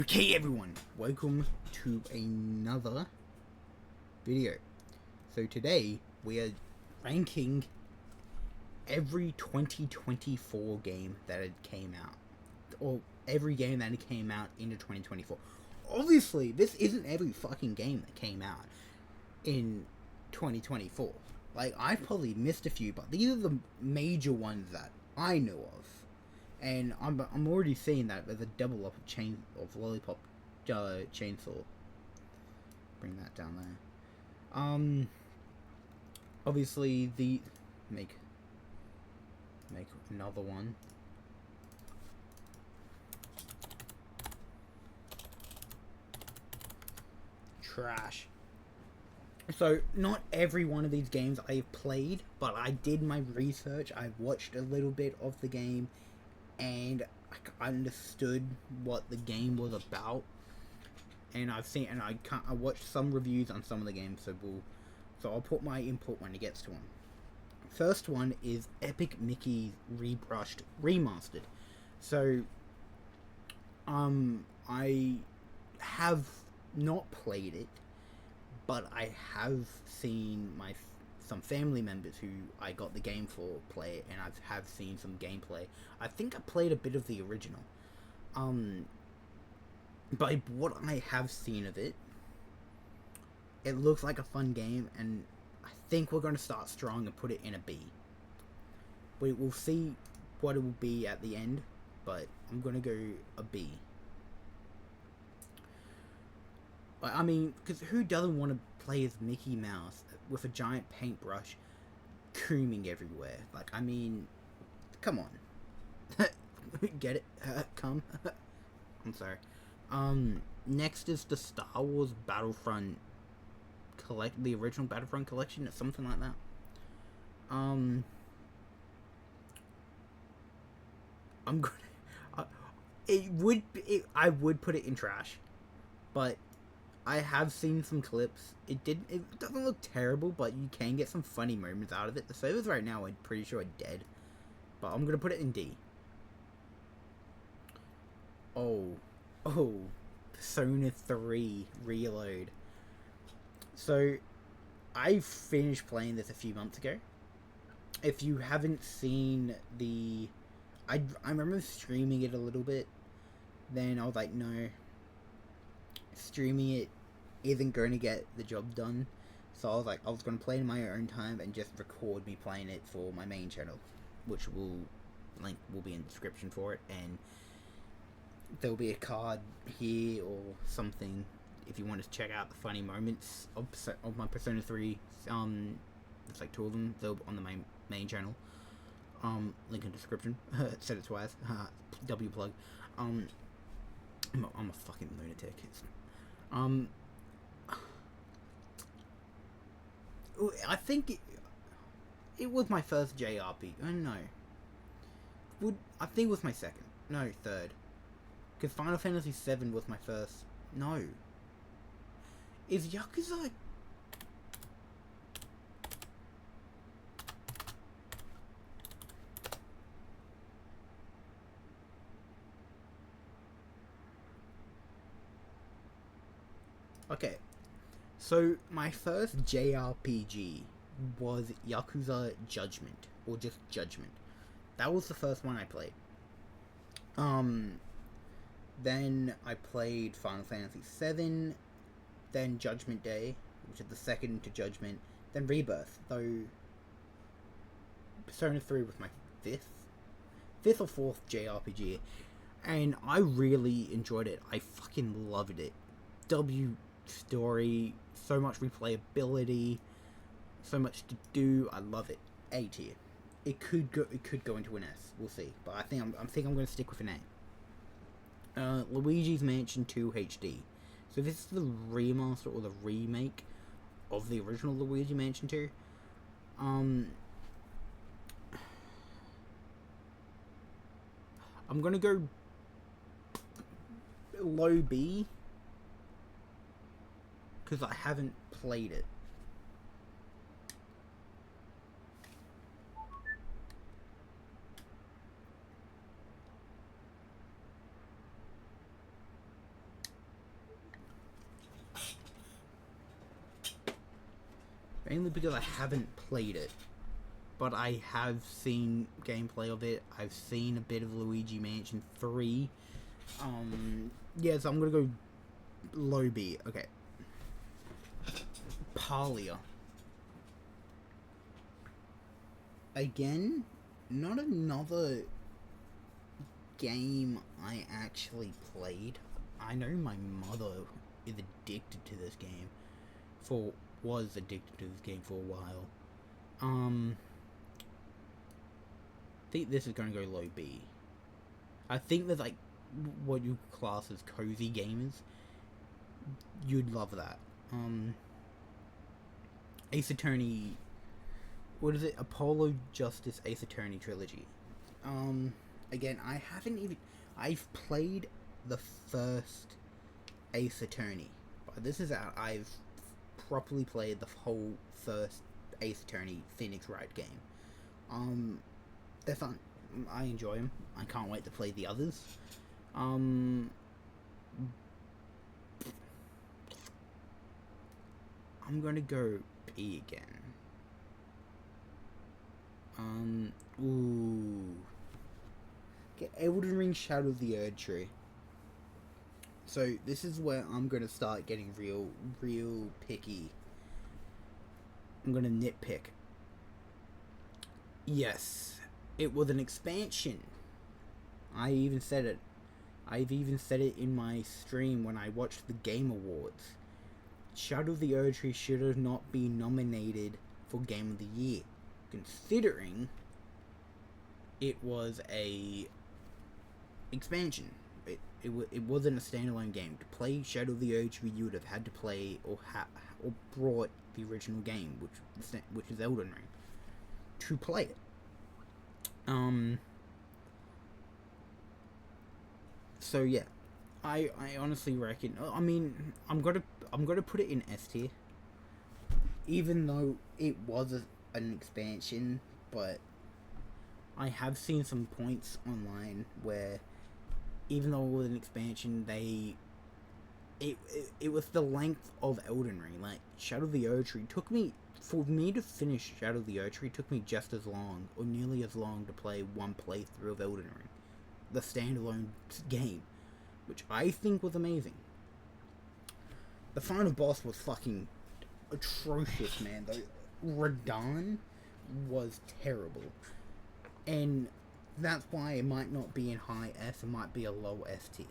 Okay everyone, welcome to another video. So today we are ranking every 2024 game that had came out, or every game that had came out into 2024. Obviously this isn't every fucking game that came out in 2024. Like, I've probably missed a few, but these are the major ones that I know of. And I'm already seeing that there's a double up of Lollipop Chainsaw. Bring that down there. Obviously the make another one. Trash. So not every one of these games I've played, but I did my research. I watched a little bit of the game, and I understood what the game was about. And I watched some reviews on some of the games, so I'll put my input when it gets to them. First one is Epic Mickey Rebrushed Remastered. So, I have not played it, but I have seen some family members who I got the game for play it, and I have seen some gameplay. I think I played a bit of the original. By what I have seen of it, it looks like a fun game, and I think we're going to start strong and put it in a B. We'll see what it will be at the end, but I'm going to go a B. I mean, because who doesn't want to play as Mickey Mouse with a giant paintbrush combing everywhere? Like, I mean, come on. Get it? Come? I'm sorry. Next is the Star Wars Battlefront the original Battlefront collection, or something like that. I'm gonna. I would put it in trash, but I have seen some clips. It doesn't look terrible, but you can get some funny moments out of it. The servers right now, I'm pretty sure, are dead, but I'm gonna put it in D. Oh, Persona 3 Reload. So, I finished playing this a few months ago. If you haven't seen the... I remember streaming it a little bit. Then I was like, no. Streaming it isn't going to get the job done. So I was like, I was going to play it in my own time and just record me playing it for my main channel. Which link will be in the description for it. And there'll be a card here or something if you want to check out the funny moments of my Persona 3. There's like 2 of them. They're on the main channel. Link in the description. Said it twice. W plug. I'm a fucking lunatic. I think it was my first JRPG. No. I think it was my second. No, third. Because Final Fantasy VII was my first. No. Is Yakuza... Okay. So, my first JRPG was Yakuza Judgment. Or just Judgment. That was the first one I played. Then I played Final Fantasy VII, then Judgment Day, which is the second to Judgment, then Rebirth, though Persona 3 was my fifth or fourth JRPG, and I really enjoyed it. I fucking loved it. W story, so much replayability, so much to do. I love it. A tier. It could go into an S. We'll see, but I think I'm going to stick with an A. Luigi's Mansion 2 HD. So this is the remaster or the remake of the original Luigi Mansion 2. I'm gonna go low B because I haven't played it. mainly because I haven't played it. But I have seen gameplay of it. I've seen a bit of Luigi Mansion 3. Yeah, so I'm gonna go low B. Okay. Palia. Again, not another game I actually played. I know my mother is addicted to this game. Was addicted to this game for a while. I think this is gonna go low B. I think there's like what you class as cozy gamers. You'd love that. Ace Attorney. What is it? Apollo Justice Ace Attorney trilogy. Again, I've played the first Ace Attorney. But this is out. I've properly played the whole first Ace Attorney Phoenix Wright game. They're fun. I enjoy them. I can't wait to play the others. I'm gonna go B again. Ooh. Get Elden Ring Shadow of the Erdtree. So this is where I'm gonna start getting real picky. I'm gonna nitpick. Yes, it was an expansion. I've even said it in my stream when I watched the Game Awards. Shadow of the Erdtree should have not been nominated for Game of the Year, considering it was a expansion. It wasn't a standalone game. To play Shadow of the Erdtree, you would have had to play or brought the original game, which is Elden Ring, to play it. So yeah, I honestly reckon. I mean, I'm gonna put it in S tier, even though it was an expansion. But I have seen some points online where, even though it was an expansion, it was the length of Elden Ring. Like Shadow of the Erdtree for me to finish Shadow of the Erdtree took me just as long, or nearly as long, to play one playthrough of Elden Ring, the standalone game, which I think was amazing. The final boss was fucking atrocious, man. Radahn was terrible, and that's why it might not be in high S. It might be a low S tier.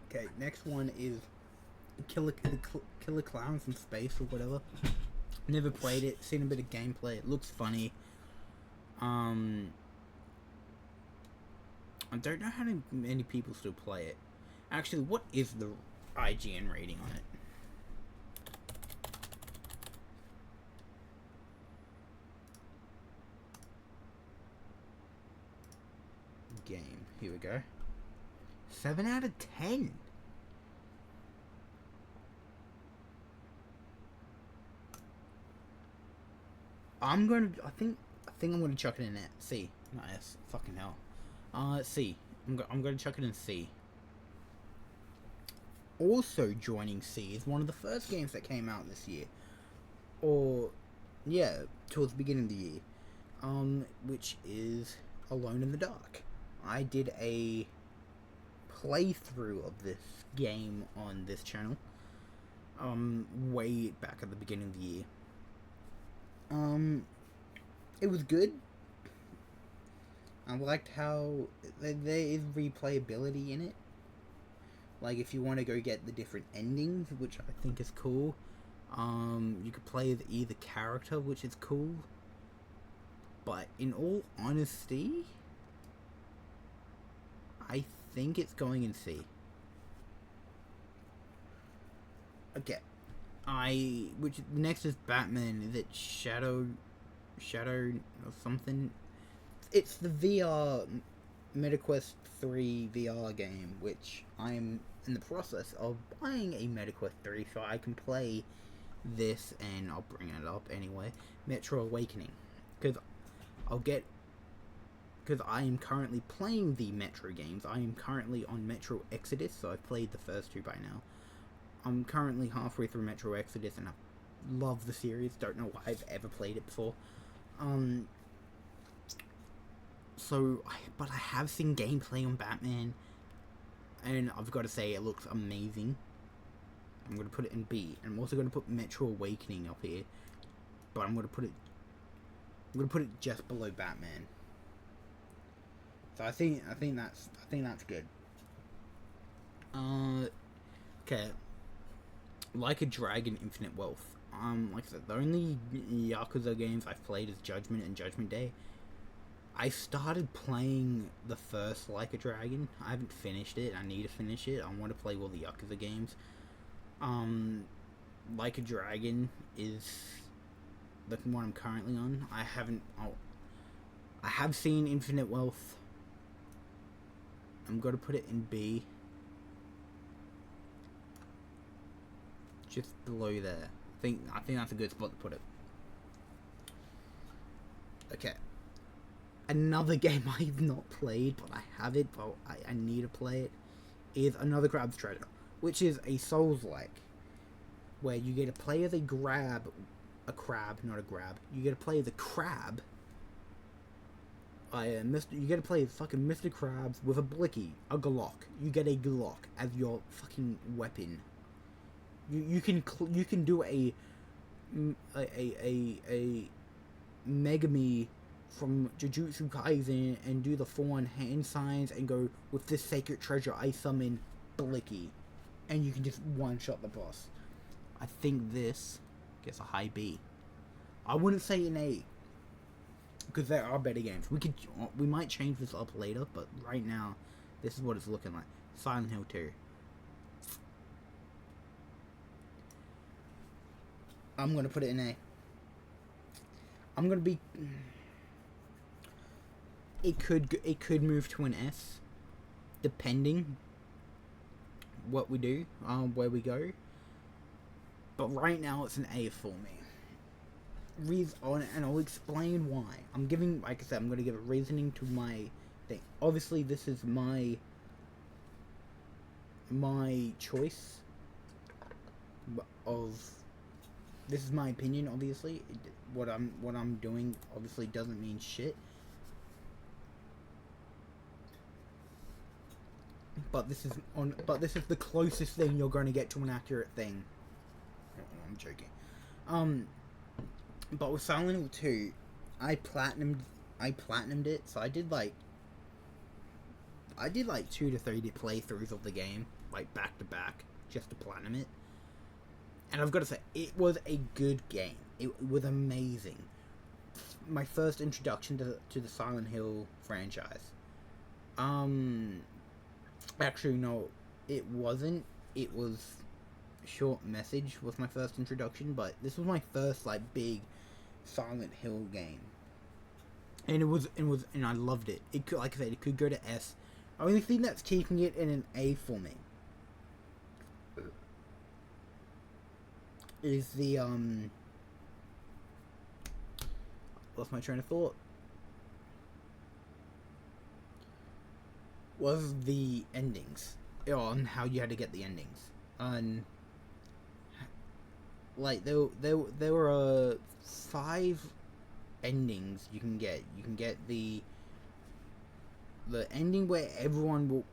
Okay, next one is Killer Clowns in Space or whatever. Never played it. Seen a bit of gameplay. It looks funny. I don't know how many people still play it. Actually, what is the IGN rating on it? Game. Here we go. 7 out of 10. I think I'm gonna chuck it in at C. Not S. Fucking hell. C. I'm gonna chuck it in C. Also joining C is one of the first games that came out this year, or yeah, towards the beginning of the year. Which is Alone in the Dark. I did a playthrough of this game on this channel. Way back at the beginning of the year. It was good. I liked how there is replayability in it. Like, if you want to go get the different endings, which I think is cool. You could play as either character, which is cool. But in all honesty, I think it's going in C. Okay. Which next is Batman. Is it Shadow or something? It's the VR MetaQuest 3 VR game, which I'm in the process of buying a MetaQuest 3 so I can play this, and I'll bring it up anyway. Metro Awakening, because I am currently playing the Metro games. I am currently on Metro Exodus, so I've played the first two by now. I'm currently halfway through Metro Exodus, and I love the series. Don't know why I've ever played it before. But I have seen gameplay on Batman, and I've got to say it looks amazing. I'm going to put it in B, and I'm also going to put Metro Awakening up here, but I'm going to put it just below Batman. So I think that's good. Okay. Like a Dragon, Infinite Wealth. Like I said, the only Yakuza games I've played is Judgment and Judgment Day. I started playing the first Like a Dragon. I haven't finished it. I need to finish it. I want to play all the Yakuza games. Like a Dragon is the one I'm currently on. I have seen Infinite Wealth. I'm going to put it in B. Just below there. I think that's a good spot to put it. Okay. Another game I've not played, but I have it, but I need to play it, is Another Crab's Treasure, which is a Souls-like, where you get to play as a crab, not a grab. You get to play as a crab. You get to play as fucking Mr. Krabs with a blicky, a Glock. You get a Glock as your fucking weapon. You can do a Megami from Jujutsu Kaisen and do the 4 hand signs and go, with this sacred treasure I summon Blicky, and you can just one-shot the boss. I think this gets a high B. I wouldn't say an A, because there are better games. We might change this up later, but right now this is what it's looking like. Silent Hill 2. I'm gonna put it in A. I'm gonna be. It could move to an S, depending what we do, where we go. But right now it's an A for me. And I'll explain why. I'm giving, like I said, I'm gonna give a reasoning to my thing. Obviously, this is my choice of. This is my opinion, obviously. What I'm doing obviously doesn't mean shit. But this is the closest thing you're going to get to an accurate thing. I'm joking. But with Silent Hill 2, I platinumed it, so I did like 2 to 3 playthroughs of the game, like back to back, just to platinum it. And I've got to say, it was a good game. It was amazing. My first introduction to the Silent Hill franchise. Actually, no, it wasn't. It was Short Message was my first introduction, but this was my first like big Silent Hill game. And and I loved it. It could, like I said, it could go to S. The only thing that's keeping it in an A for me is the lost my train of thought. Was the endings, on how you had to get the endings, and like there were 5 endings you can get. You can get the ending where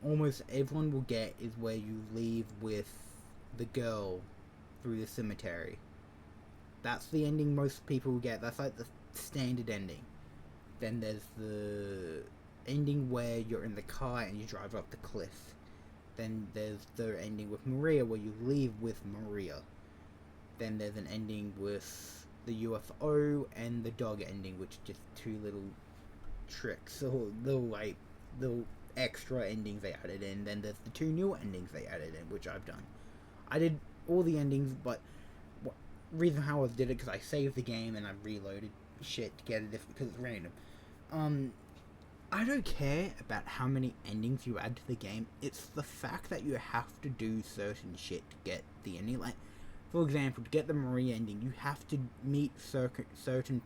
almost everyone will get is where you leave with the girl through the cemetery. That's the ending most people get. That's like the standard ending. Then there's the ending where you're in the car and you drive up the cliff. Then there's the ending with Maria where you leave with Maria. Then there's an ending with the UFO and the dog ending, which is just 2 little tricks, so little extra endings they added in. Then there's the 2 new endings they added in, which I've done. I did all the endings, but reason how I did it because I saved the game and I reloaded shit to get it because it's random. I don't care about how many endings you add to the game. It's the fact that you have to do certain shit to get the ending. Like, for example, to get the Maria ending, you have to meet certain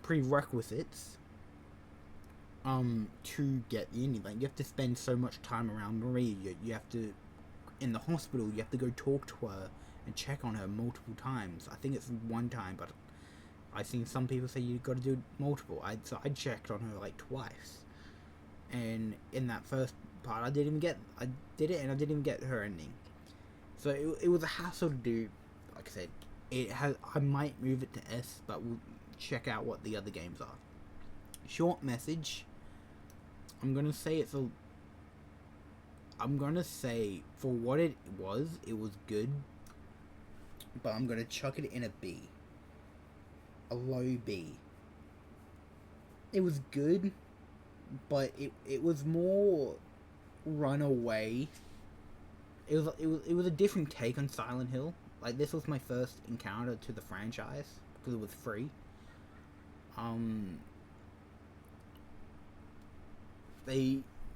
prerequisites to get the ending. Like, you have to spend so much time around Marie. You have to, in the hospital, you have to go talk to her and check on her multiple times. I think it's one time, but I've seen some people say you've got to do it multiple. So I checked on her like twice, and in that first part, I did it, and I didn't even get her ending. So it was a hassle to do. Like I said, I might move it to S, but we'll check out what the other games are. Short Message. I'm gonna say for what it was good, but I'm gonna chuck it in a B. A low B. It was good, but it was more Runaway. It was a different take on Silent Hill. Like, this was my first encounter to the franchise because it was free.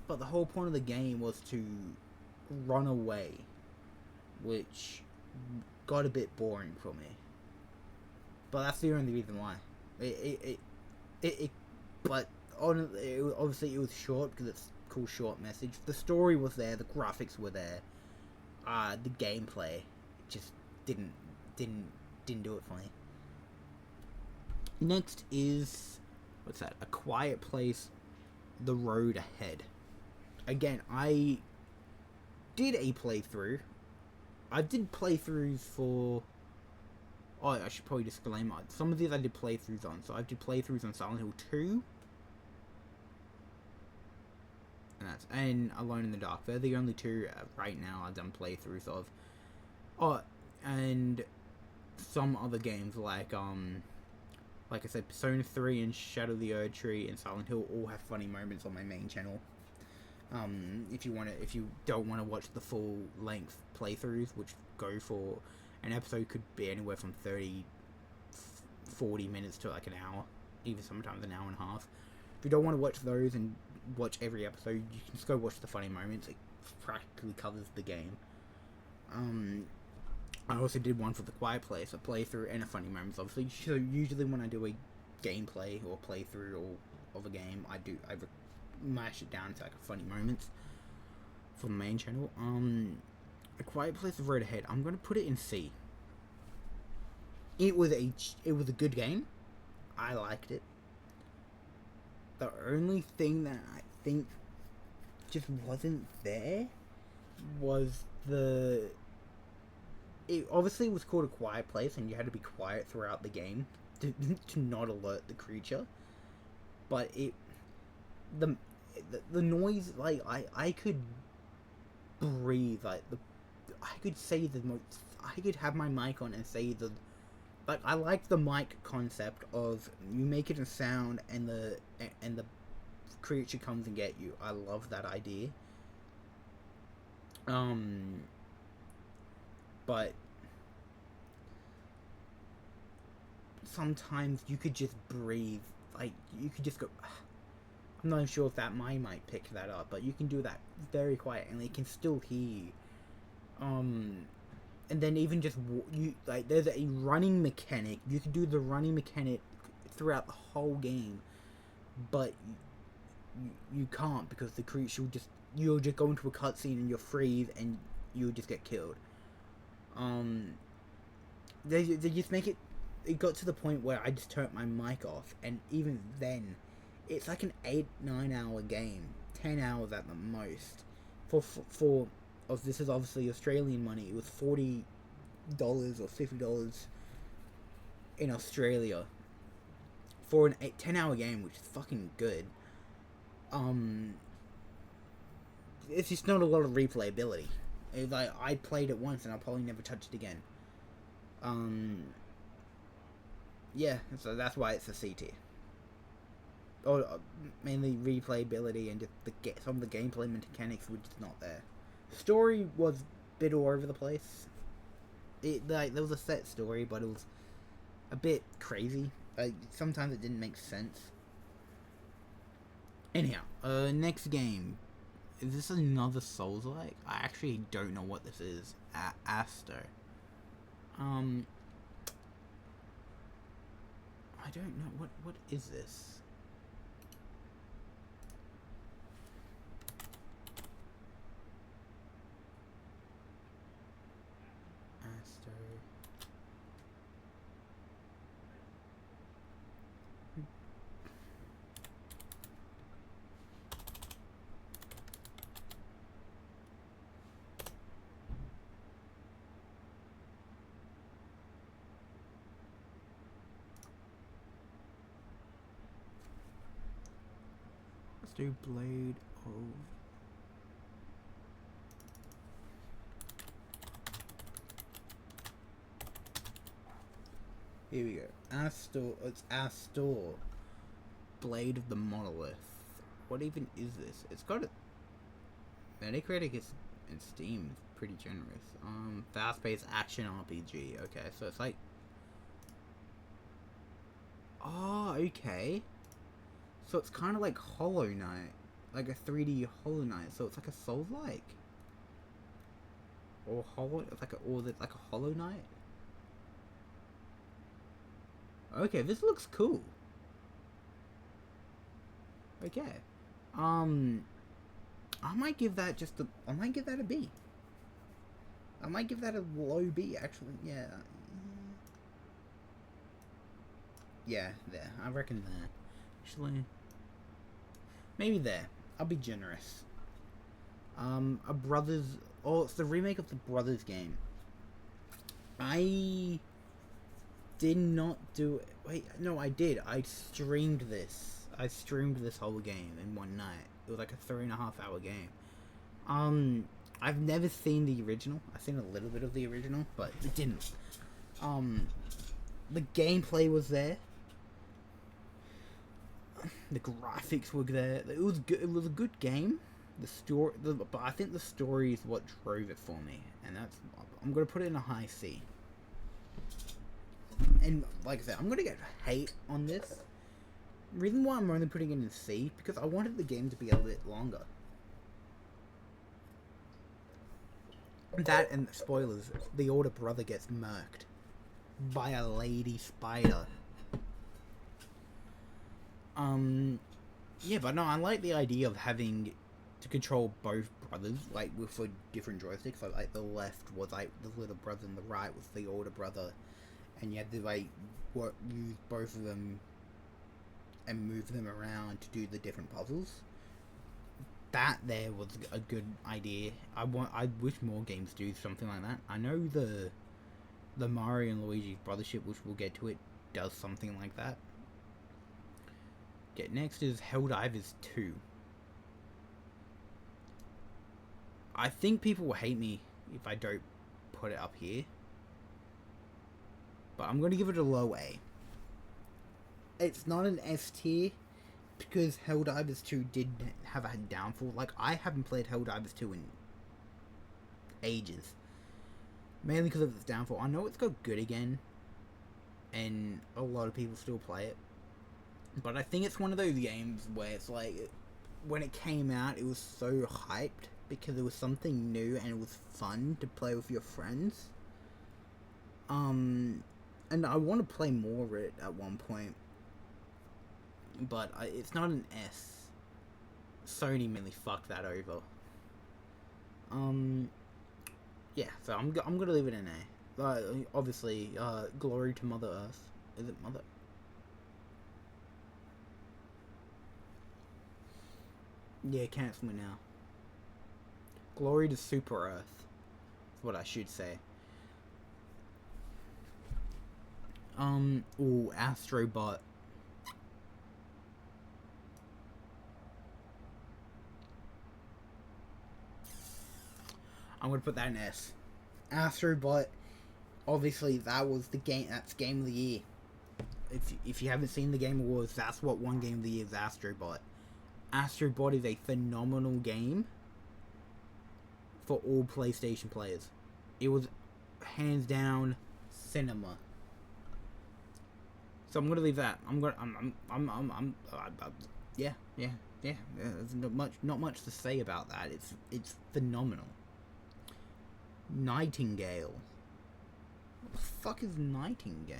But the whole point of the game was to run away, which got a bit boring for me. But that's the only reason why. But obviously it was short because it's called Short Message. The story was there, the graphics were there. The gameplay just didn't do it for me. Next is, what's that? A Quiet Place: The Road Ahead. Again, I did a playthrough. I did playthroughs for... Oh, I should probably disclaim it. Some of these I did playthroughs on. So I did playthroughs on Silent Hill 2. And Alone in the Dark. They're the only two right now I've done playthroughs of. Oh, and some other games like I said, Persona 3 and Shadow of the Erdtree and Silent Hill all have funny moments on my main channel. If you don't want to watch the full length playthroughs, which go for an episode could be anywhere from 40 minutes to like an hour, even sometimes an hour and a half. If you don't want to watch those and watch every episode, you can just go watch the funny moments. It practically covers the game. I also did one for The Quiet Place, a playthrough and a funny moments, obviously. So usually when I do a gameplay or playthrough of a game, I mash it down to like a funny moments for the main channel. A Quiet Place: The Road Ahead. I'm gonna put it in C. It was a good game. I liked it. The only thing that I think just wasn't there was it obviously was called A Quiet Place, and you had to be quiet throughout the game to not alert the creature. But the noise, like I could breathe, like I could say I could have my mic on and say I like the mic concept of you make it a sound and the creature comes and get you. I love that idea. But sometimes you could just breathe, like you could just go. I'm not even sure if that might pick that up, but you can do that very quiet and they can still hear you. And then even just there's a running mechanic. You can do the running mechanic throughout the whole game, but you can't because the creature you'll just go into a cutscene and you'll freeze and you'll just get killed. They just make it. It got to the point where I just turned my mic off, and even then, it's like an 8-9 hour game, 10 hours at the most. This is obviously Australian money. It was $40 or $50 in Australia for an 10 hour game, which is fucking good. It's just not a lot of replayability. It's like I played it once and I'll probably never touch it again. Yeah, so that's why it's a C tier. Or mainly replayability and just some of the gameplay mechanics were just not there. Story was a bit all over the place. There was a set story, but it was a bit crazy. Sometimes it didn't make sense. Anyhow, next game. Is this another Souls-like? I actually don't know what this is. Aster. I don't know. What is this? do Blade of... Here we go. Astor, it's Astor. Blade of the Monolith. What even is this? It's got a... Metacritic is in Steam is pretty generous. Fast-paced action RPG. Okay, so it's like... Oh, okay. So it's kind of like Hollow Knight. Like a 3D Hollow Knight. So it's like a Souls-like. Or Hollow... It's like a... Or it's like a Hollow Knight. Okay, this looks cool. Okay. I might give that just a... I might give that a B. I might give that a low B, actually. Yeah. Yeah, there. I reckon there. Actually... Maybe there. I'll be generous. A Brothers... Oh, it's the remake of the Brothers game. I... did not do it. Wait, no, I did. I streamed this. I streamed this whole game in one night. It was like a 3.5-hour game. I've never seen the original. I've seen a little bit of the original, but it didn't. The gameplay was there. The graphics were there. It was good. It was a good game. The story, but I think the story is what drove it for me, and that's. I'm gonna put it in a high C. And like I said, I'm gonna get hate on this. Reason why I'm only putting it in C, because I wanted the game to be a bit longer. That and spoilers, the older brother gets murked by a lady spider. Yeah, but no, I like the idea of having to control both brothers, like with the different joysticks. So, like the left was like the little brother and the right was the older brother. And you had to like use both of them and move them around to do the different puzzles. That there was a good idea. I wish more games do something like that. I know the Mario and Luigi Brothership, which we'll get to it, does something like that. Okay, next is Helldivers 2. I think people will hate me if I don't put it up here. But I'm going to give it a low A. It's not an S tier because Helldivers 2 did have a downfall. Like, I haven't played Helldivers 2 in ages. Mainly because of its downfall. I know it's got good again. And a lot of people still play it. But I think it's one of those games where it's like, when it came out, it was so hyped because it was something new and it was fun to play with your friends. And I want to play more of it at one point. But it's not an S. Sony mainly fucked that over. Yeah, so I'm gonna leave it an A. Obviously, Glory to Mother Earth. Is it Mother? Yeah, cancel me now. Glory to Super Earth. Is what I should say. Ooh, Astrobot. I'm gonna put that in S. Astrobot. Obviously, that was the game. That's Game of the Year. If you haven't seen the Game Awards, that's what won Game of the Year is Astrobot. Astrobot is a phenomenal game for all PlayStation players. It was hands down cinema. So I'm gonna leave that. Yeah. There's not much to say about that. It's phenomenal. Nightingale. What the fuck is Nightingale?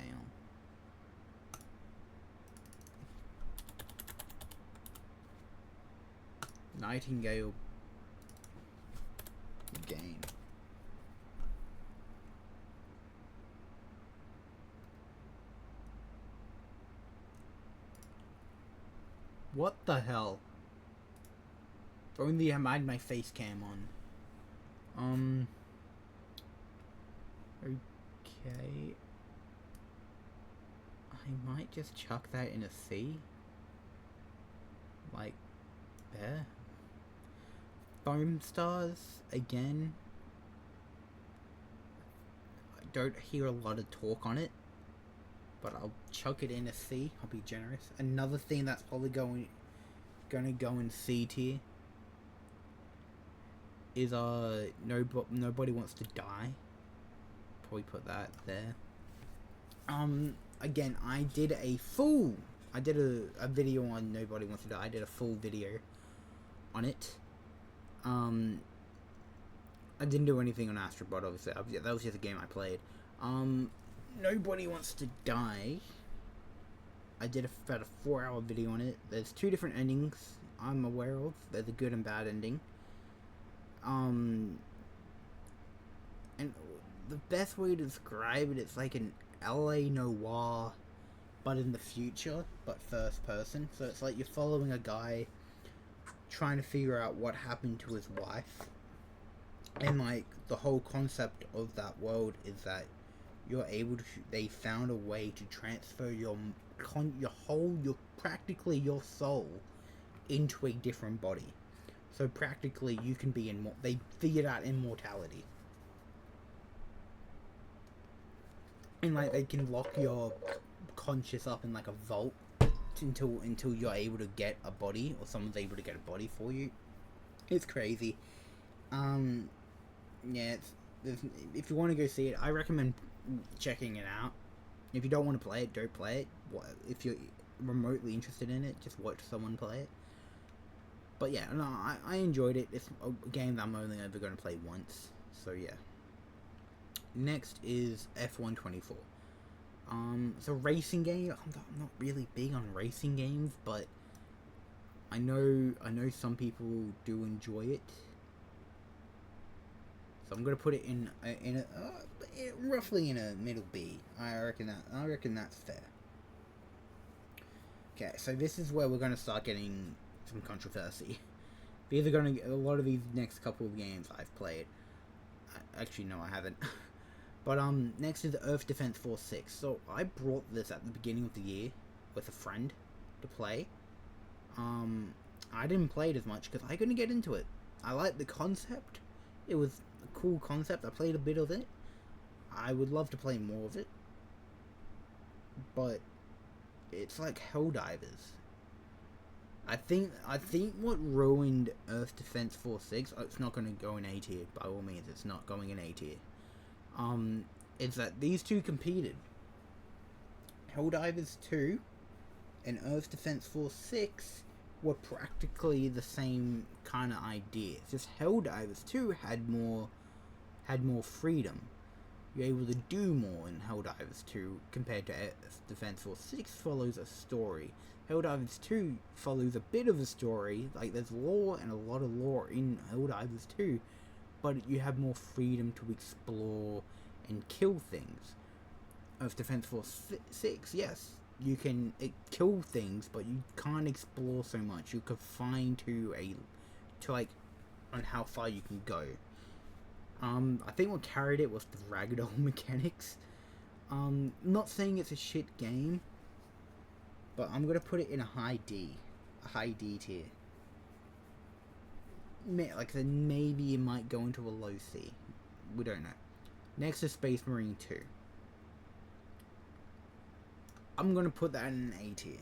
Nightingale game. What the hell? If only I had my face cam on. Okay. I might just chuck that in a C. Like, spare. Foam Stars, again. I don't hear a lot of talk on it, but I'll chuck it in a C. I'll be generous. Another thing that's probably gonna go in C tier is Nobody Wants to Die. Probably put that there. Again, I did a video on Nobody Wants to Die. I did a full video on it. I didn't do anything on Astrobot, obviously. That was just a game I played. Nobody Wants to Die. I did about a 4-hour video on it. There's 2 different endings I'm aware of. There's a good and bad ending. And the best way to describe it, it's like an LA noir, but in the future, but first person. So it's like you're following a guy trying to figure out what happened to his wife. And like the whole concept of that world is that you're able to. They found a way to transfer practically your soul into a different body. So practically you can be they figured out immortality. And like they can lock your conscious up in like a vault until you're able to get a body, or someone's able to get a body for you. It's crazy. Yeah, if you want to go see it, I recommend checking it out. If you don't want to play it, don't play it. If you're remotely interested in it, just watch someone play it. But yeah, no, I enjoyed it. It's a game that I'm only ever going to play once. So yeah. Next is F124. It's a racing game. I'm not really big on racing games, but I know some people do enjoy it. So I'm gonna put it in roughly in a middle B. I reckon that's fair. Okay, so this is where we're gonna start getting some controversy. These are gonna get a lot of these next couple of games I've played. Actually, no, I haven't. But next is Earth Defense Force 6. So I brought this at the beginning of the year with a friend to play. I didn't play it as much because I couldn't get into it. I liked the concept. It was a cool concept. I played a bit of it. I would love to play more of it. But it's like Helldivers. I think what ruined Earth Defense Force 6, it's not going to go in A tier, by all means, it's not going in A tier. Is that these two competed. Helldivers 2 and Earth Defense Force 6 were practically the same kind of idea. It's just Helldivers 2 had more freedom. You're able to do more in Helldivers 2 compared to Earth Defense Force 6 follows a story. Helldivers 2 follows a bit of a story, like there's lore and a lot of lore in Helldivers 2, but you have more freedom to explore and kill things. Earth Defense Force 6, yes, you can kill things, but you can't explore so much. You're confined to on how far you can go. I think what carried it was the ragdoll mechanics. Not saying it's a shit game, but I'm gonna put it in a high D tier. Like I said, maybe it might go into a low C. We don't know. Next is Space Marine 2. I'm gonna put that in an A tier.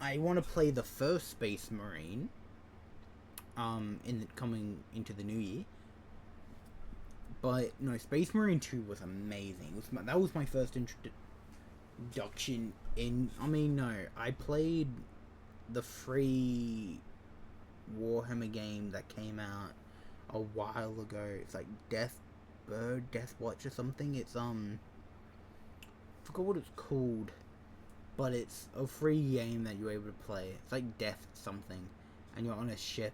I want to play the first Space Marine. Coming into the new year. But no, Space Marine 2 was amazing. That was my first introduction in. I mean, no, I played the free Warhammer game that came out a while ago. It's like Death Watch or something. It's I forgot what it's called, but it's a free game that you're able to play. It's like Death something, and you're on a ship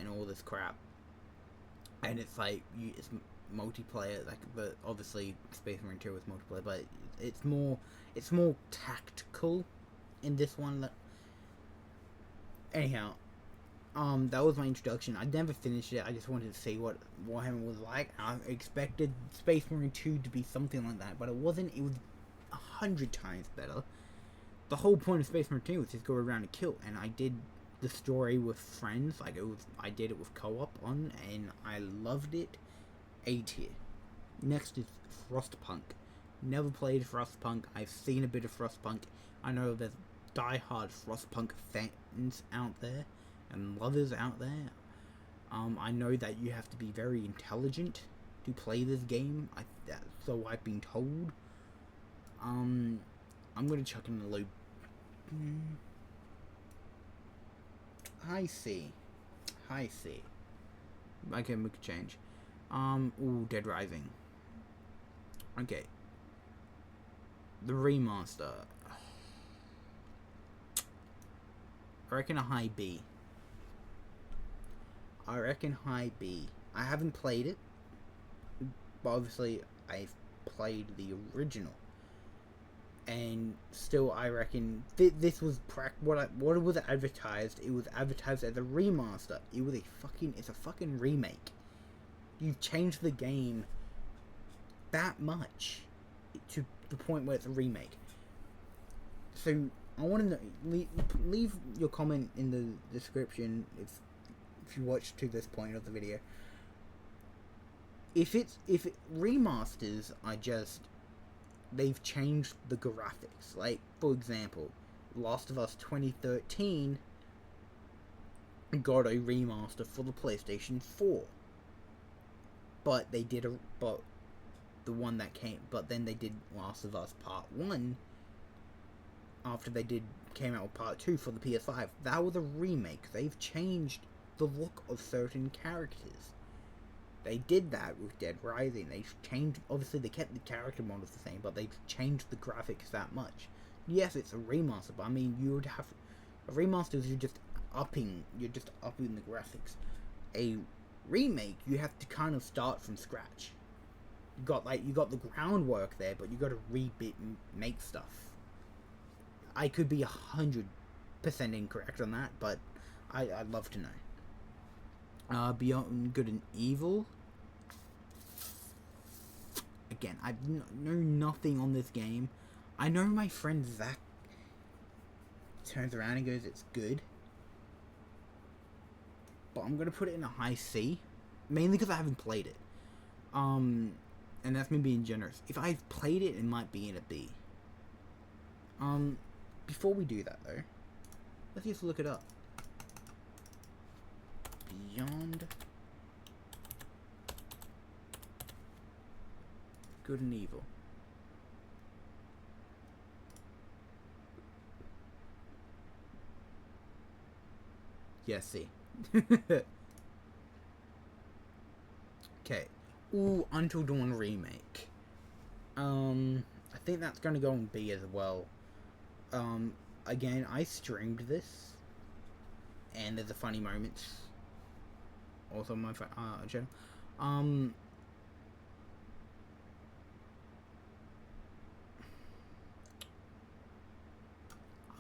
and all this crap, and it's like it's multiplayer. Like, but obviously Space Marine 2 was multiplayer, but it's more tactical in this one. Anyhow, that was my introduction. I never finished it. I just wanted to see what Warhammer was like. I expected Space Marine 2 to be something like that, but it wasn't. It was 100 times better. the whole point of Space Marine 2 was just go around and kill, and I did the story with friends, like I did it with co-op on, and I loved it. A tier. Next is Frostpunk. Never played Frostpunk. I've seen a bit of Frostpunk. I know there's die-hard Frostpunk fans out there and lovers out there. I know that you have to be very intelligent to play this game. So I've been told. I'm gonna chuck in a low. High C. I can make a change. Ooh, Dead Rising. Okay. The remaster. I reckon a high B. I haven't played it, but obviously I've played the original. And still, I reckon this was what was advertised. It was advertised as a remaster. It's a fucking remake. You've changed the game that much to the point where it's a remake. So I want to know. Leave your comment in the description if you watched to this point of the video. If remasters are just, they've changed the graphics. Like, for example, Last of Us 2013 got a remaster for the PlayStation 4. But then they did Last of Us Part 1 after came out with Part 2 for the PS5. That was a remake. They've changed the look of certain characters. They did that with Dead Rising. Obviously they kept the character models the same, but they've changed the graphics that much. Yes, it's a remaster, but I mean, you would have a remaster. You're just upping the graphics. A remake, you have to kind of start from scratch. You got the groundwork there, but you got to make stuff. I could be 100% incorrect on that, but I'd love to know. Beyond Good and Evil. Again, I know nothing on this game. I know my friend Zach turns around and goes, "It's good." But I'm gonna put it in a high C, mainly because I haven't played it. And that's me being generous. If I've played it, it might be in a B. Before we do that though, let's just look it up. Beyond Good and Evil. Yeah, see. Okay. Ooh, Until Dawn remake. I think that's gonna go on B as well. Again, I streamed this, and there's a funny moments. Also on my channel. I'm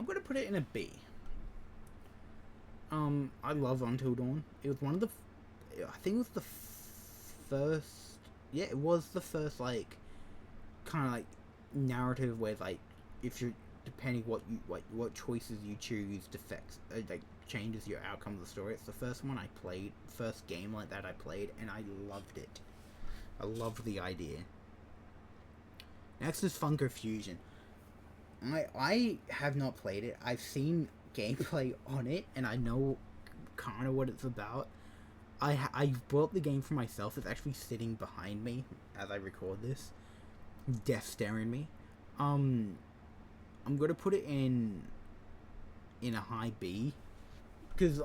gonna put it in a B. I love Until Dawn. It was one of the, I think it was the first, yeah, it was the first, like, kind of, like, narrative where, like, if you're, depending what choices you choose affects, like, changes your outcome of the story. It's the first one I played, first game like that I played, and I loved it. I loved the idea. Next is Funko Fusion. I have not played it. I've seen gameplay on it, and I know kind of what it's about. I bought the game for myself. It's actually sitting behind me as I record this, death staring me. I'm gonna put it in a high B, because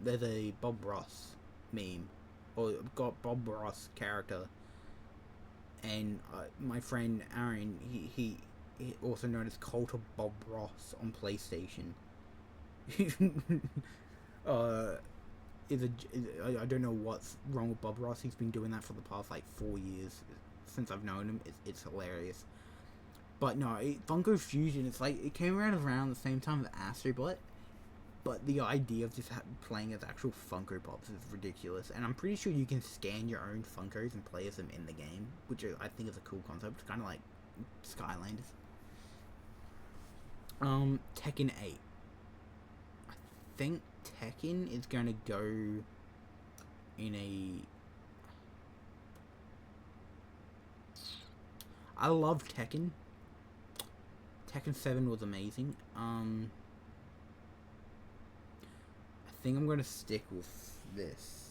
there's a Bob Ross meme, or got Bob Ross character, and my friend Aaron, he also known as Cult of Bob Ross on PlayStation. I don't know what's wrong with Bob Ross. He's been doing that for the past like 4 years since I've known him. It's hilarious. But no, Funko Fusion, it's like, it came around the same time as Astrobot, but the idea of just playing as actual Funko Pops is ridiculous, and I'm pretty sure you can scan your own Funkos and play as them in the game, which I think is a cool concept, kind of like Skylanders. Tekken 8. I think Tekken is going to go in a... I love Tekken. Tekken 7 was amazing. I think I'm going to stick with this.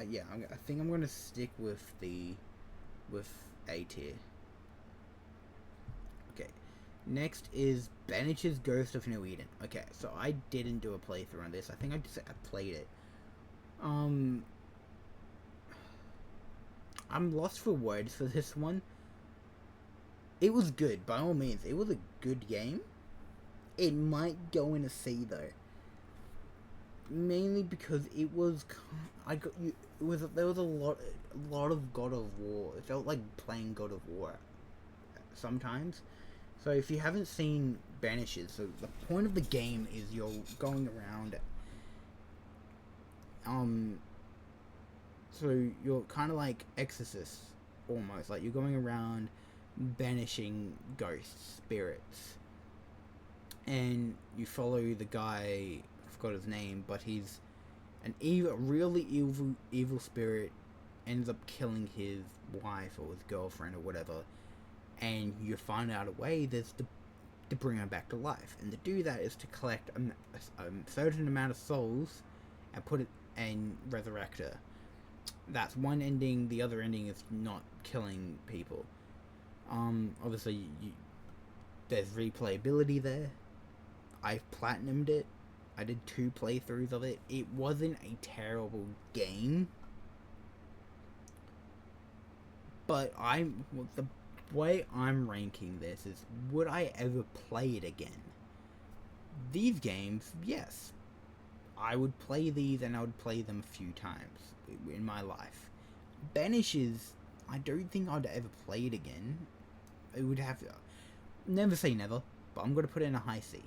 Yeah, I think I'm going to stick with A tier. Okay. Next is Banish's Ghost of New Eden. Okay, so I didn't do a playthrough on this. I think I played it. I'm lost for words for this one. It was good, by all means. It was a good game. It might go in a C though. Mainly because it was, there was a lot of God of War. It felt like playing God of War sometimes. So if you haven't seen Banishes, so the point of the game is you're going around. So you're kind of like Exorcist, almost like you're going around banishing ghosts, spirits, and you follow the guy. I forgot his name, but he's an really evil spirit. Ends up killing his wife or his girlfriend or whatever, and you find out a way to bring her back to life. And to do that is to collect a certain amount of souls and put it and resurrect her. That's one ending. The other ending is not killing people. Obviously, there's replayability there. I've platinumed it. I did 2 playthroughs of it. It wasn't a terrible game, but the way I'm ranking this is, would I ever play it again? These games, yes, I would play these, and I would play them a few times in my life. Banishes, I don't think I'd ever play it again. It would have to, never say never, but I'm gonna put it in a high C.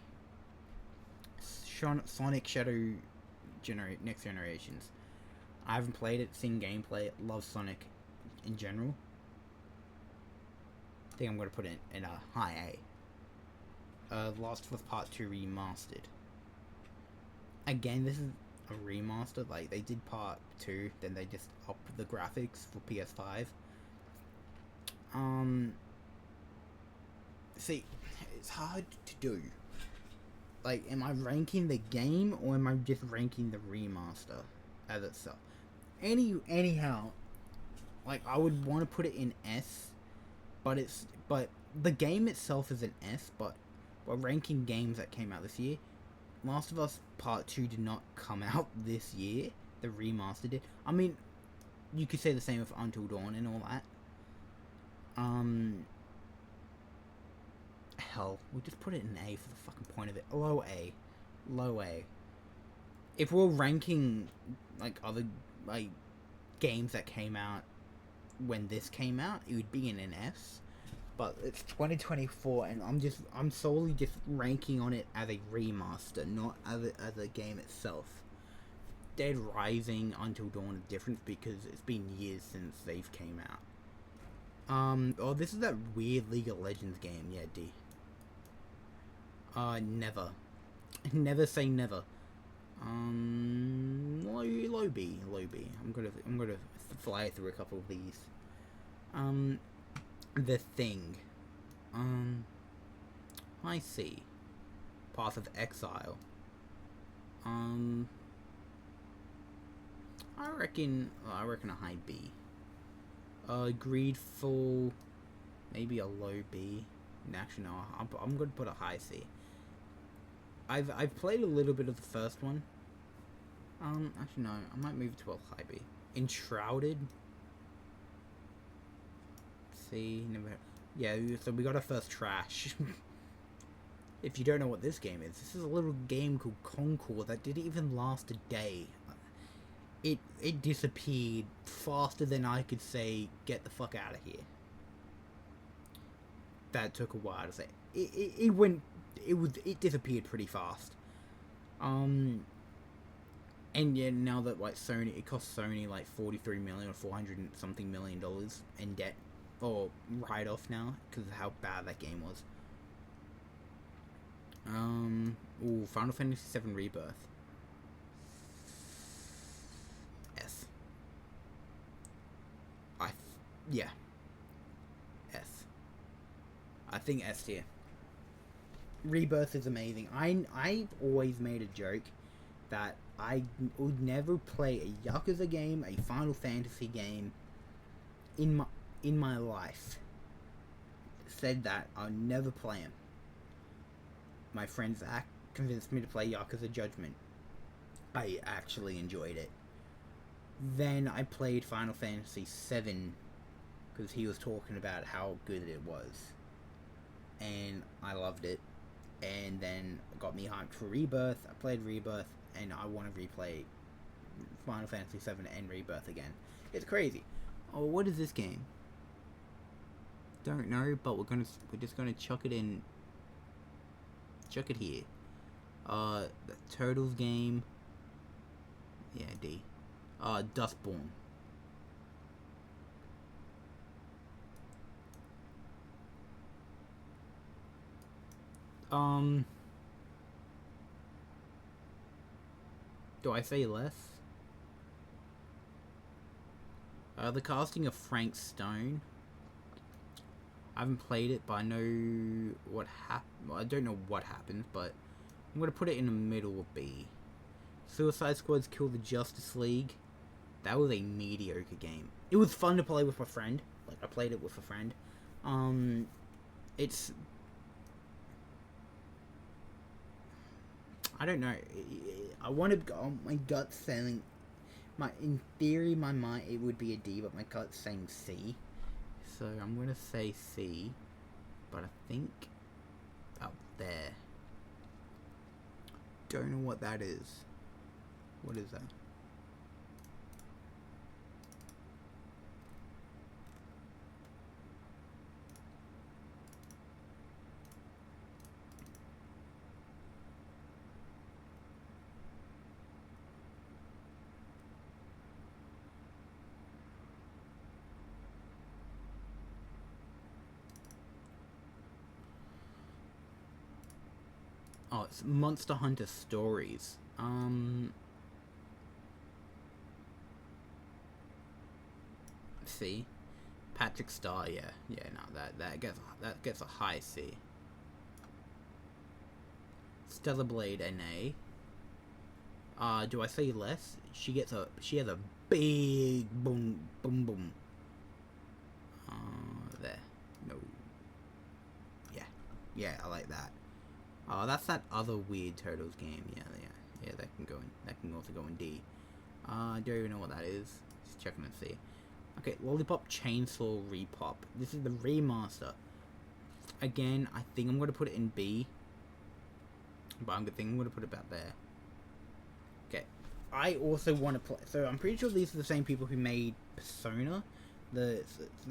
Sonic Shadow Next Generations. I haven't played it, seen gameplay, love Sonic in general. I think I'm going to put it in a high A. Last of Us Part 2 Remastered. Again, this is a remaster. Like, they did Part 2, then they just upped the graphics for PS5. See, it's hard to do. Like, am I ranking the game, or am I just ranking the remaster as itself? Anyhow, like, I would want to put it in S, but the game itself is an S, but we're ranking games that came out this year. Last of Us Part 2 did not come out this year. The remaster did. I mean, you could say the same with Until Dawn and all that. Hell, we'll just put it in A for the fucking point of it. Low A. If we're ranking like other like games that came out when this came out, it would be in an S. But it's 2024, and I'm solely just ranking on it as a remaster, not as a game itself. Dead Rising, Until Dawn are different because it's been years since they've came out. Oh, this is that weird League of Legends game, yeah, D. Never. Never say never. Low B. I'm gonna fly through a couple of these. The Thing. I see. Path of Exile. I reckon a high B. Greedfall, maybe a low B. Actually, no, I'm gonna put a high C. I've played a little bit of the first one. Actually no, I might move to a high B. Enshrouded. C, never. Yeah, so we got our first trash. If you don't know what this game is, this is a little game called Concord that didn't even last a day. It disappeared faster than I could say, get the fuck out of here. That took a while to say. It disappeared pretty fast. And yeah, now that like Sony, it cost Sony like $43 million or $400 something million in debt or write off now because of how bad that game was. Ooh, Final Fantasy VII Rebirth. S. Yeah. S. I think S tier. Rebirth is amazing. I've always made a joke that I would never play a Yakuza game, a Final Fantasy game in my life. Said that I'll never play them. My friend Zach convinced me to play Yakuza Judgment. I actually enjoyed it. Then I played Final Fantasy VII because he was talking about how good it was, and I loved it. And then got me hyped for Rebirth. I played Rebirth, and I want to replay Final Fantasy VII and Rebirth again. It's crazy. Oh, what is this game? Don't know, but we're just gonna chuck it in. Chuck it here. The Turtles game. Yeah, D. Dustborn. Do I say less? The casting of Frank Stone. I haven't played it, but I know what happened. Well, I don't know what happens, but I'm gonna put it in the middle of B. Suicide Squad's Kill the Justice League. That was a mediocre game. It was fun to play with a friend. Like, I played it with a friend. It's... I don't know. I want to go... My gut's saying... In theory, my mind, it would be a D, but my gut's saying C. So, I'm going to say C. But I think... Up there. Don't know what that is. What is that? Oh, it's Monster Hunter Stories. C. Patrick Star, yeah. Yeah, no, that gets a high C. Stellar Blade NA. Do I say less? She has a big boom boom boom. There. No. Yeah. Yeah, I like that. Oh, that's that other weird Turtles game. Yeah, that can also go in D. I don't even know what that is. Just checking and see. Okay, Lollipop Chainsaw Repop. This is the remaster. Again, I think I'm gonna put it in B. But I'm gonna put it about there. Okay. I also want to play. So I'm pretty sure these are the same people who made Persona, the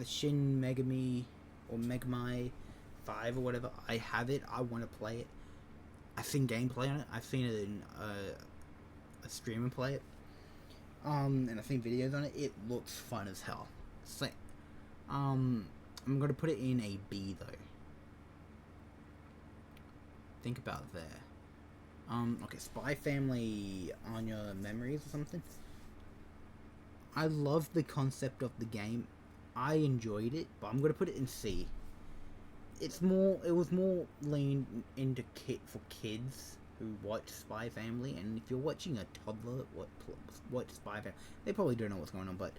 Shin Megami or Megami 5 or whatever. I have it. I want to play it. I've seen gameplay on it. I've seen it in a streamer play it. And I've seen videos on it. It looks fun as hell. So, I'm gonna put it in a B though. Think about there. Okay, Spy Family Anya Memories or something. I love the concept of the game. I enjoyed it, but I'm gonna put it in C. It was more leaned into for kids who watch Spy Family, and if you're watching a toddler watch Spy Family, they probably don't know what's going on, but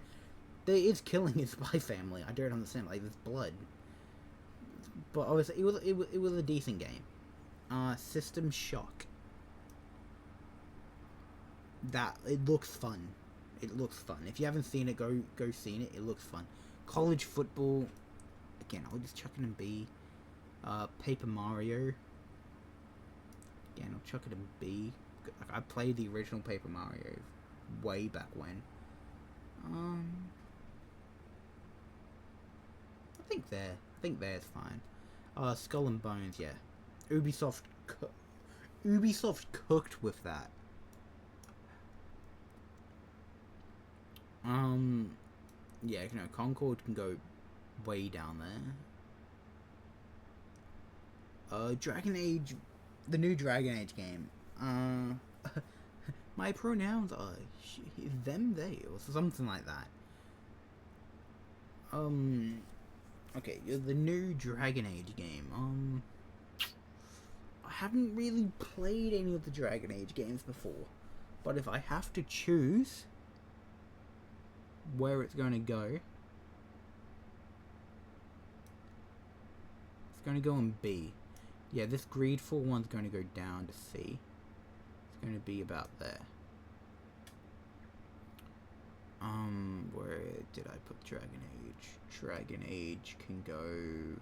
there is killing in Spy Family. I don't understand, like, there's blood. But obviously, it was a decent game. System Shock. It looks fun. It looks fun. If you haven't seen it, go see it. It looks fun. College Football. Again, I'll just chuck it in B. Paper Mario. Again, I'll chuck it in B. I played the original Paper Mario way back when. I think there's fine. Skull and Bones, yeah. Ubisoft cooked with that. Yeah, Concord can go way down there. Dragon Age, the new Dragon Age game. My pronouns are them, they, or something like that. Okay, the new Dragon Age game. I haven't really played any of the Dragon Age games before, but if I have to choose where it's going to go, it's going to go in B. Yeah, this Greedfall one's going to go down to C. It's going to be about there. Where did I put Dragon Age? Dragon Age can go...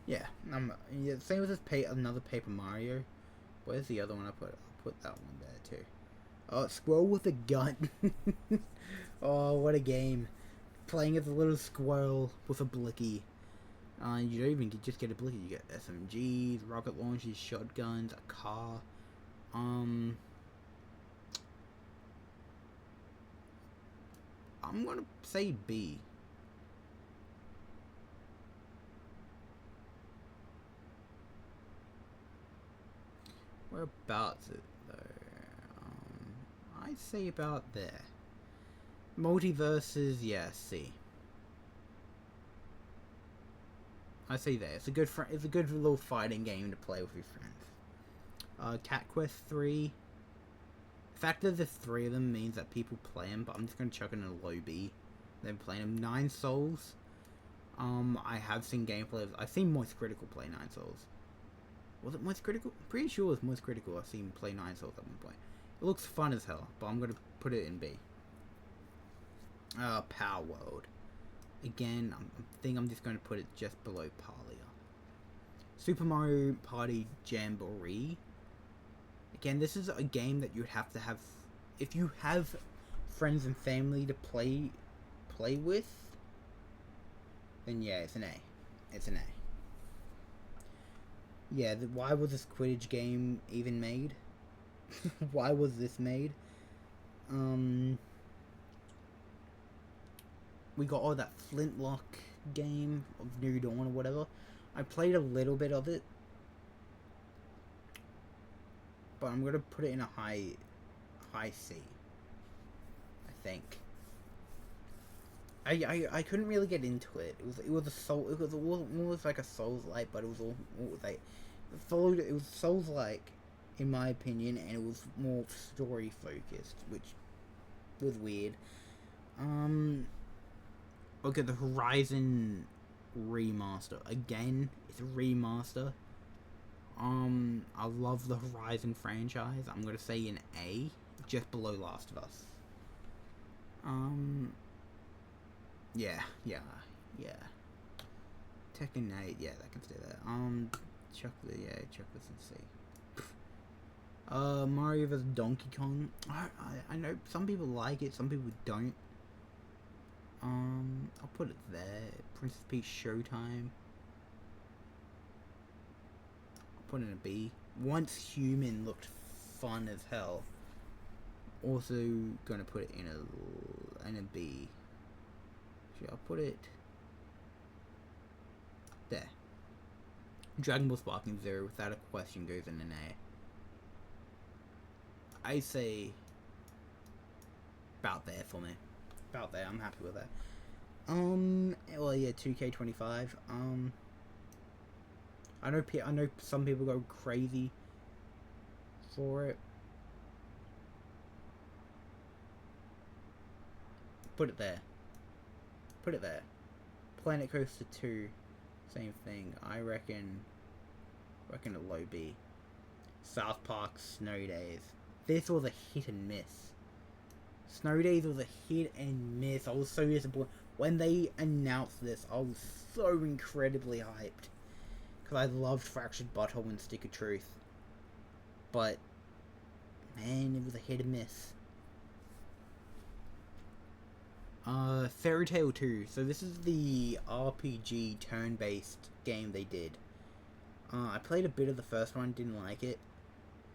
Yeah, same with this another Paper Mario. Where's the other one I put? I'll put that one there too. Oh, Squirrel with a Gun. Oh, what a game. Playing as a little squirrel with a blicky. You don't even just get a blicky, you get SMGs, rocket launchers, shotguns, a car. I'm gonna say B. Whereabouts it though? I'd say about there. Multiverses, yeah, C. I say there. It's a good it's a good little fighting game to play with your friends. Cat Quest 3. The fact that there's 3 of them means that people play them, but I'm just gonna chuck it in a low B. They're playing them. 9 Souls. I have seen gameplay of... I've seen Moist Critical play 9 Souls. Was it Moist Critical? I'm pretty sure it was Moist Critical. I've seen play 9 Souls at one point. It looks fun as hell, but I'm gonna put it in B. Power World. Again, I think I'm just going to put it just below Palia. Super Mario Party Jamboree. Again, this is a game that you'd have to have... If you have friends and family to play with, then yeah, it's an A. It's an A. Yeah, why was this Quidditch game even made? Why was this made? We got all that Flintlock game of New Dawn or whatever. I played a little bit of it, but I'm gonna put it in a high C. I think. I couldn't really get into it. It was like a Souls-like, but it was like it was Souls-like in my opinion, and it was more story focused, which was weird. Okay, the Horizon remaster. Again, it's a remaster. I love the Horizon franchise. I'm gonna say an A, just below Last of Us. Yeah. Tekken 8, yeah, that can stay there. Chocolate, yeah, Chocolate's in C. Mario vs. Donkey Kong. I know some people like it, some people don't. I'll put it there. Princess Peach Showtime. I'll put it in a B. Once Human looked fun as hell. Also gonna put it in a B. Actually, I'll put it there. Dragon Ball Sparking Zero, without a question, goes in an A. I say about there for me. About there, I'm happy with that. Well, yeah, 2K25. I know some people go crazy for it. Put it there. Put it there. Planet Coaster 2, same thing. I reckon a low B. South Park Snow Days. This was a hit and miss. Snow Days was a hit and miss. I was so disappointed. When they announced this, I was so incredibly hyped. Because I loved Fractured Butthole and Stick of Truth. But, man, it was a hit and miss. Fairy Tail 2. So this is the RPG turn-based game they did. I played a bit of the first one, didn't like it.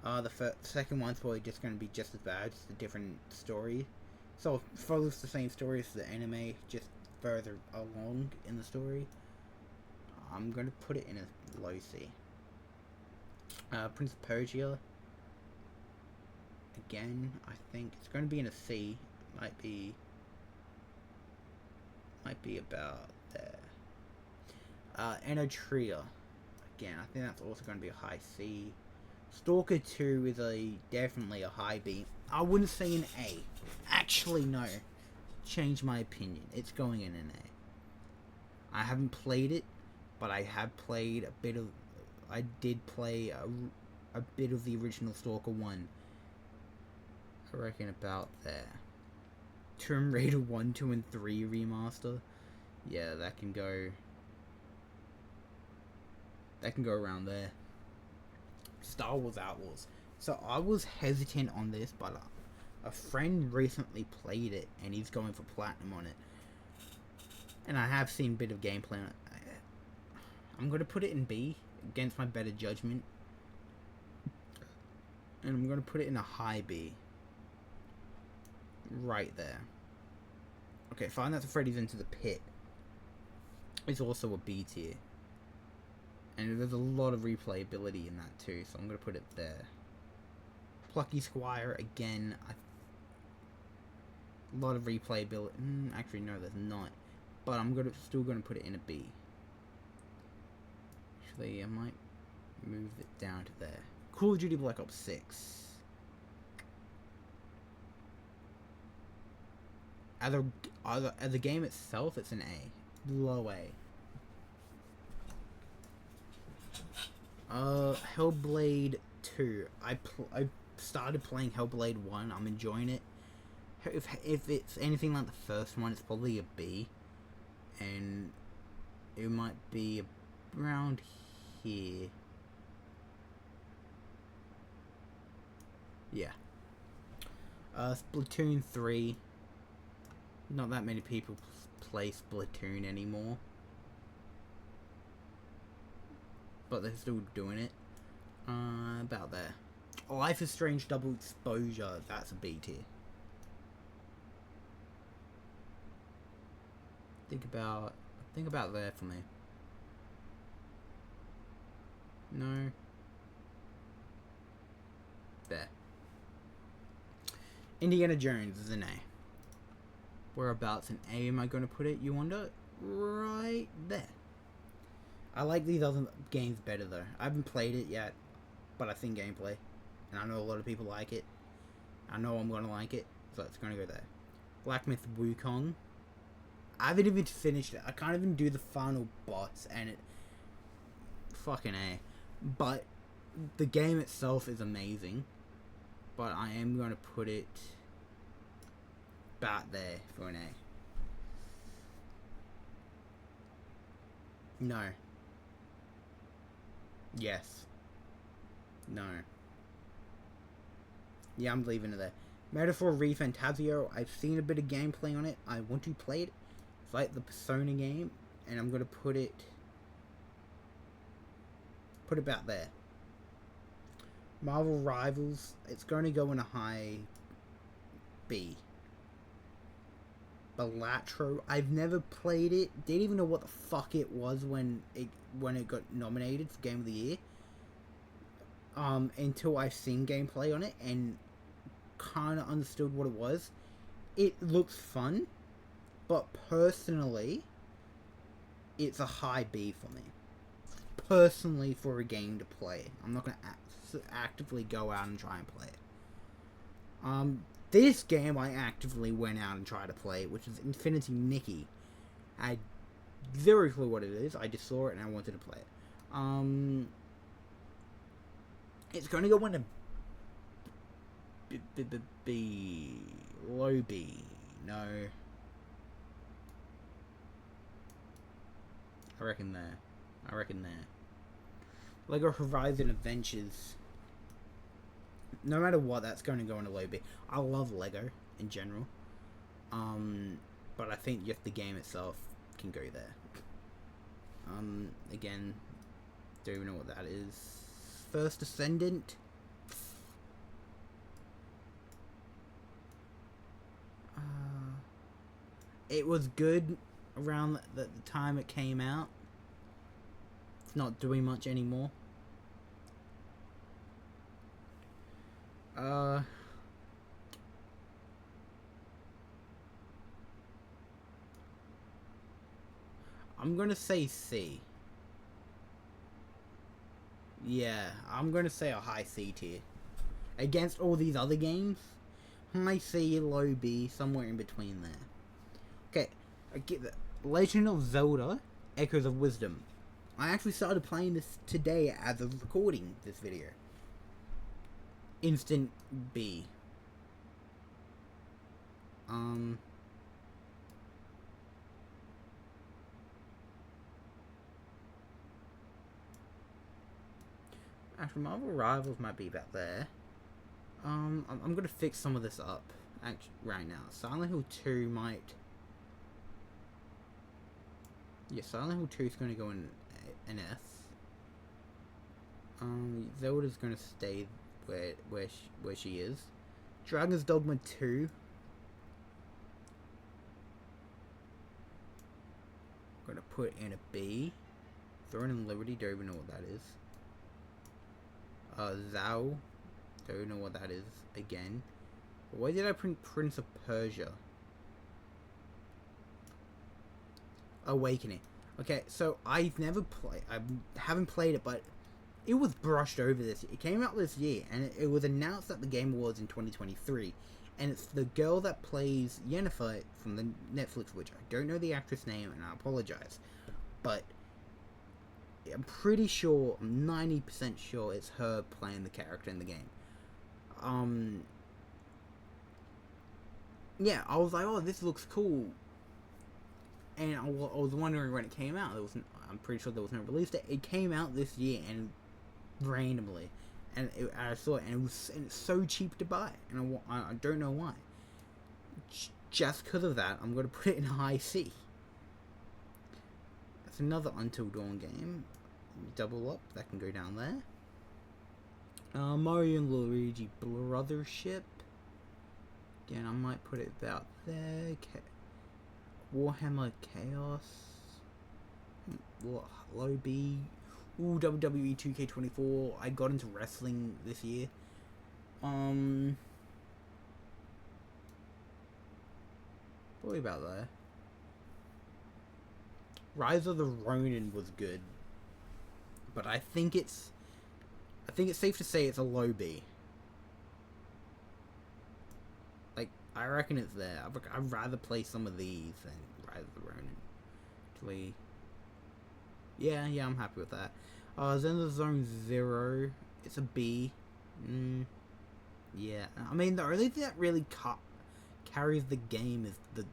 The second one's probably just going to be just as bad, just a different story. So it follows the same story as the anime, just further along in the story. I'm going to put it in a low C. Prince of Persia. Again, I think it's going to be in a C. Might be about there. Enotria. Again, I think that's also going to be a high C. Stalker 2 is definitely a high B. I wouldn't say an A. Actually, no. Change my opinion. It's going in an A. I haven't played it, but I have played a bit of... I did play a bit of the original Stalker 1. I reckon about there. Tomb Raider 1, 2, and 3 remaster. Yeah, that can go... That can go around there. Star Wars Outlaws. So I was hesitant on this, but a friend recently played it, and he's going for platinum on it. And I have seen a bit of gameplay on it. I'm going to put it in B, against my better judgment. And I'm going to put it in a high B. Right there. Okay, Five Nights at Freddy's Into the Pit is also a B tier. And there's a lot of replayability in that too, so I'm going to put it there. Plucky Squire, again, a lot of replayability. Actually, no, there's not. But I'm still going to put it in a B. Actually, I might move it down to there. Call of Duty Black Ops 6. As a game itself, it's an A. Low A. Hellblade 2. I started playing Hellblade 1. I'm enjoying it. If it's anything like the first one, it's probably a B. And it might be around here. Yeah. Splatoon 3. Not that many people play Splatoon anymore. But they're still doing it. About there. Life is Strange Double Exposure. That's a B tier. Think about there for me. No. There. Indiana Jones is an A. Whereabouts in A am I going to put it, you wonder? Right there. I like these other games better though. I haven't played it yet, but I've seen gameplay. And I know a lot of people like it. I know I'm going to like it, so it's going to go there. Black Myth Wukong. I haven't even finished it. I can't even do the final boss, and it... Fucking A. But the game itself is amazing. But I am going to put it back there for an A. No. Yes. No. Yeah, I'm leaving it there. Metaphor ReFantazio. I've seen a bit of gameplay on it. I want to play it. It's like the Persona game, and I'm going to put it about there. Marvel Rivals. It's going to go in a high B. Balatro. I've never played it. Didn't even know what the fuck it was when it got nominated for Game of the Year. Until I've seen gameplay on it and kind of understood what it was. It looks fun, but personally, it's a high B for me. Personally, for a game to play, I'm not gonna actively go out and try and play it. This game I actively went out and tried to play, which is Infinity Nikki. I had zero clue what it is. I just saw it and I wanted to play it. It's going to go in a B, low B. No. I reckon there. Lego Horizon Adventures. No matter what, that's going to go in a low B. I love Lego in general. But I think just the game itself can go there. Again, don't even know what that is. First Ascendant. It was good around the time it came out. It's not doing much anymore. I'm gonna say C. Yeah, I'm gonna say a high C tier. Against all these other games, high C, low B, somewhere in between there. Okay, I get that. Legend of Zelda: Echoes of Wisdom. I actually started playing this today as of recording this video. Instant B. Actually, Marvel Rivals might be about there. I'm gonna fix some of this up right now. Silent Hill 2 might. Yeah, Silent Hill 2 is gonna go in an S. Zelda's gonna stay where she is. Dragon's Dogma 2. Gonna put in a B. Throne and Liberty, don't even know what that is. Zao, don't know what that is again. Why did I print Prince of Persia? Awakening. Okay, so I haven't played it, but it was brushed over this year. It came out this year, and it was announced at the Game Awards in 2023. And it's the girl that plays Yennefer from the Netflix, which I don't know the actress name, and I apologize. But I'm pretty sure, I'm 90% sure it's her playing the character in the game. Yeah, I was like, oh, this looks cool. And I was wondering when it came out. I'm pretty sure there was no release date. It came out this year, and randomly. And I saw it, and it's so cheap to buy. And I don't know why. Just because of that, I'm going to put it in high C. That's another Until Dawn game. Double up, that can go down there. Mario and Luigi Brothership. Again, I might put it about there. Warhammer Chaos. Low B. Ooh, WWE 2K24. I got into wrestling this year. Probably about there. Rise of the Ronin was good, but I think it's safe to say it's a low B. Like, I reckon it's there. I'd rather play some of these than Rise of the Ronin. Actually, yeah, I'm happy with that. Zenless Zone Zero, it's a B. Yeah, I mean, the only thing that really carries the game is the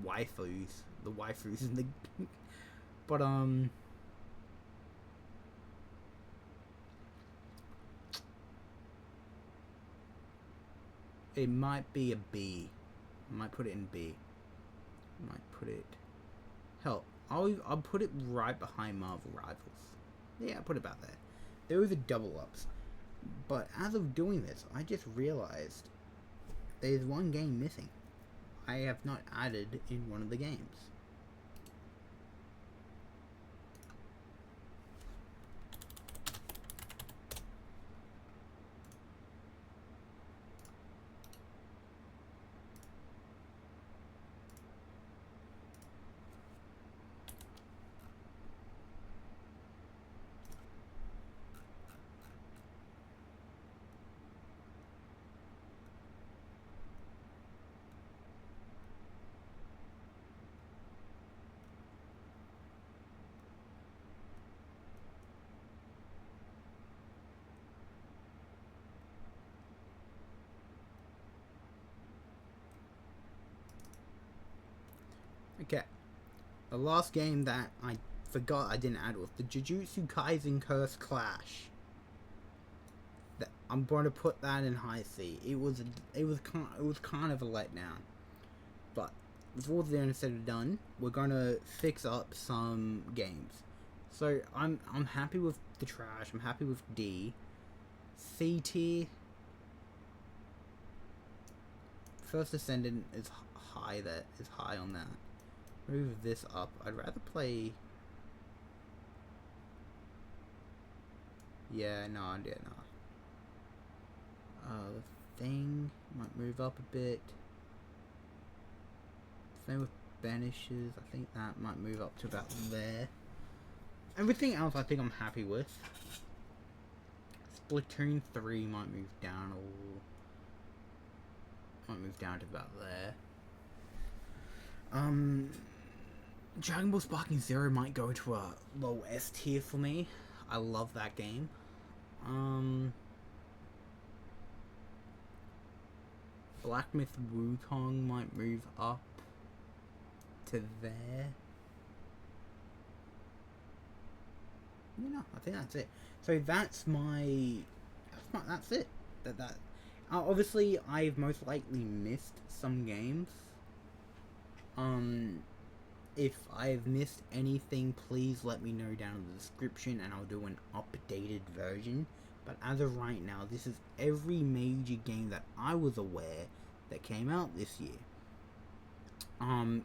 waifus. The waifus in the... But, it might be a B. I might put it in B. Might put it... Hell, I'll put it right behind Marvel Rivals. Yeah, I'll put it about there. Those are double ups. But as of doing this, I just realized there's one game missing. I have not added in one of the games. Okay, the last game that I forgot I didn't add was the Jujutsu Kaisen Curse Clash. I'm going to put that in high C. It was kind of a letdown, but before the end is said and done, we're going to fix up some games. So I'm happy with the trash. I'm happy with D. C tier. First Ascendant is high. That is high on that. Move this up. I'd rather play. Yeah, no. The thing might move up a bit. Same with Banishes. I think that might move up to about there. Everything else I think I'm happy with. Splatoon 3 might move down a little. Might move down to about there. Dragon Ball Sparking Zero might go to a low S tier for me. I love that game. Black Myth Wukong might move up to there. You know, I think that's it. So that's it. That obviously I've most likely missed some games. If I've missed anything, please let me know down in the description and I'll do an updated version. But as of right now, this is every major game that I was aware that came out this year.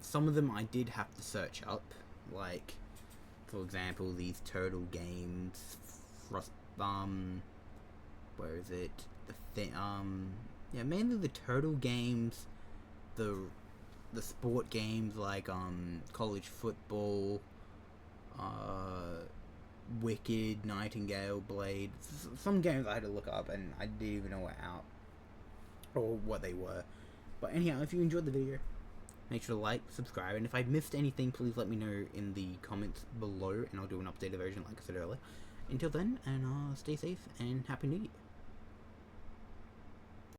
Some of them I did have to search up, like, for example, these turtle games, where is it? Yeah, mainly the turtle games, the sport games like college football, Wicked, Nightingale, Blade. Some games I had to look up and I didn't even know what they were. But anyhow, if you enjoyed the video, make sure to like, subscribe, and if I missed anything, please let me know in the comments below, and I'll do an updated version like I said earlier. Until then, and stay safe, and Happy New Year.